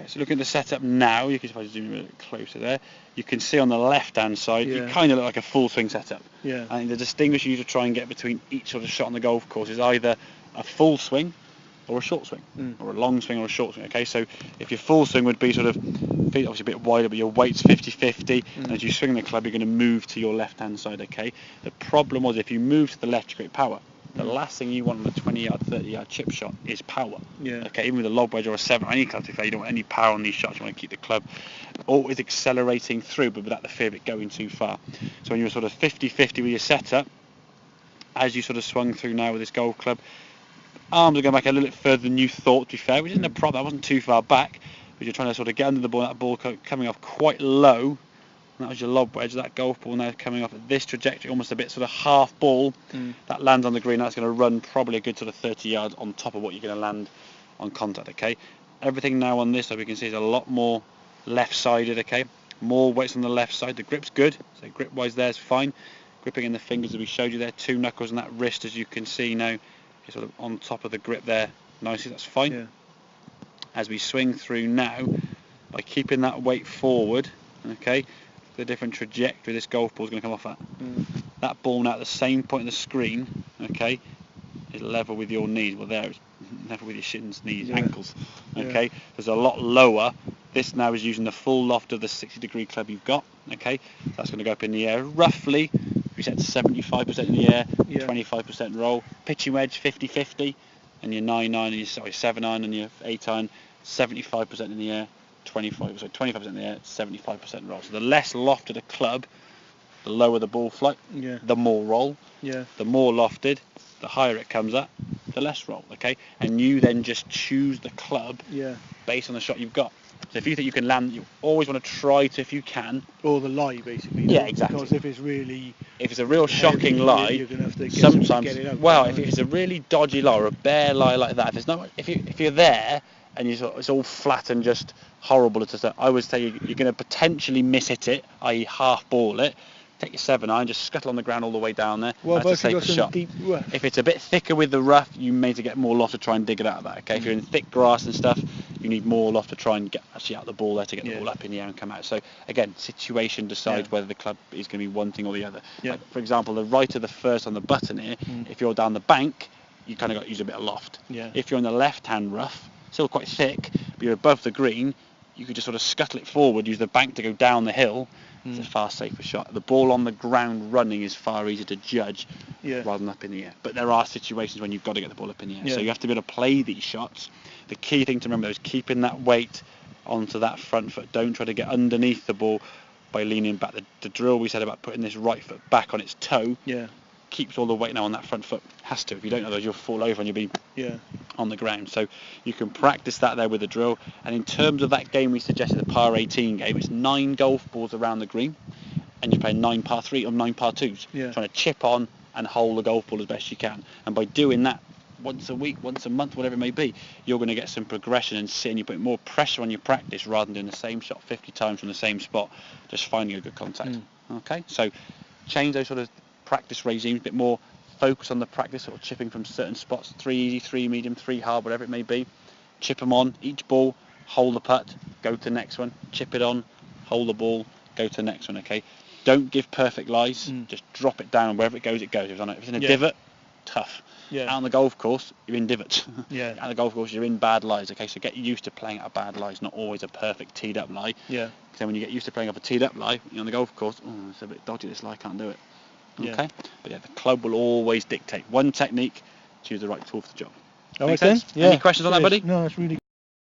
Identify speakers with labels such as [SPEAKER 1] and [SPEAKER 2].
[SPEAKER 1] so looking at the setup now, you can, if I zoom in a bit closer there, you can see on the left-hand side, you kind of look like a full swing setup.
[SPEAKER 2] Yeah.
[SPEAKER 1] I think the distinguisher you to try and get between each sort of shot on the golf course is either a full swing or a short swing, or a long swing or a short swing. Okay, so if your full swing would be sort of feet obviously a bit wider, but your weight's 50-50, and as you swing the club, you're going to move to your left-hand side. Okay, the problem was if you move to the left, you create power. The last thing you want on a 20-yard, 30-yard chip shot is power.
[SPEAKER 2] Yeah.
[SPEAKER 1] Okay, even with a lob wedge or a 7 or any club, to be fair, you don't want any power on these shots. You want to keep the club always accelerating through, but without the fear of it going too far. So when you're sort of 50-50 with your setup, as you sort of swung through now with this golf club, arms are going back a little bit further than you thought, to be fair, which isn't a problem. That wasn't too far back, but you're trying to sort of get under the ball, that ball coming off quite low. And that was your lob wedge. That golf ball now coming off at this trajectory, almost a bit sort of half ball. That lands on the green. That's going to run probably a good sort of 30 yards on top of what you're going to land on contact. Okay, everything now on this side we can see is a lot more left-sided. Okay, more weights on the left side. The grip's good, so grip-wise there's fine. Gripping in the fingers as we showed you there, 2 knuckles on that wrist, as you can see now, is sort of on top of the grip there nicely. That's fine.
[SPEAKER 2] Yeah.
[SPEAKER 1] As we swing through now, by keeping that weight forward, okay, the different trajectory this golf ball is going to come off at. That ball now at the same point on the screen, okay, is level with your knees. Well, there it's level with your shins, knees, ankles. Okay, there's a lot lower. This now is using the full loft of the 60-degree club you've got. Okay, that's going to go up in the air roughly. We said 75% in the air, 25% roll. Pitching wedge 50-50, and your 9-iron and your 7-iron and your 8-iron 75% in the air. 25% in the air, 75% roll. So the less lofted a club, the lower the ball flight, the more roll. The more lofted, the higher it comes at, the less roll. Okay, and you then just choose the club based on the shot you've got. So if you think you can land, you always want to try to, if you can.
[SPEAKER 2] Or the lie, basically.
[SPEAKER 1] Yeah, exactly.
[SPEAKER 2] Because if it's a
[SPEAKER 1] real shocking lie,
[SPEAKER 2] you're going to have to
[SPEAKER 1] sometimes.
[SPEAKER 2] Get it out,
[SPEAKER 1] well, if it's a really dodgy lie or a bare lie like that, if you're there and it's all flat and just horrible, I would say you're going to potentially miss hit it, i.e. half ball it. Take your 7-iron, just scuttle on the ground all the way down there.
[SPEAKER 2] Well,
[SPEAKER 1] that's a safer shot.
[SPEAKER 2] Deep rough.
[SPEAKER 1] If it's a bit thicker with the rough, you may need to get more loft to try and dig it out of that. Okay, if you're in thick grass and stuff, you need more loft to try and get actually out the ball there to get the ball up in the air and come out. So again, situation decides whether the club is going to be one thing or the other. Like, for example, the right of the first on the button here, if you're down the bank, you kind of got to use a bit of loft. If you're on the left-hand rough, still quite thick, but you're above the green, you could just sort of scuttle it forward, use the bank to go down the hill. It's a far safer shot. The ball on the ground running is far easier to judge rather than up in the air. But there are situations when you've got to get the ball up in the air. So you have to be able to play these shots. The key thing to remember is keeping that weight onto that front foot. Don't try to get underneath the ball by leaning back. The drill we said about putting this right foot back on its toe keeps all the weight now on that front foot. Has to. If you don't, otherwise you'll fall over and you'll be on the ground. So you can practice that there with the drill. And in terms of that game we suggested, the par 18 game, it's 9 golf balls around the green, and you're playing 9 par 3 or 9 par 2s, trying to chip on and hold the golf ball as best you can. And by doing that once a week, once a month, whatever it may be, you're going to get some progression and you're putting more pressure on your practice rather than doing the same shot 50 times from the same spot, just finding a good contact. Okay, so change those sort of practice regimes, a bit more focus on the practice, or chipping from certain spots, 3 easy, 3 medium, 3 hard, whatever it may be. Chip them on each ball, hold the putt, go to the next one, chip it on, hold the ball, go to the next one. Okay, don't give perfect lies, just drop it down, wherever it goes it goes. If it's in a divot, tough. Out on the golf course, you're in divots. Out on the golf course, you're in bad lies. Okay, so get used to playing out a bad lie. It's not always a perfect teed up lie. So when you get used to playing off a teed up lie, you're on the golf course, it's a bit dodgy, this lie, I can't do it. Okay, but the club will always dictate one technique, choose the right tool for the job.
[SPEAKER 2] Make sense?
[SPEAKER 1] Any questions on that, buddy?
[SPEAKER 2] No, that's really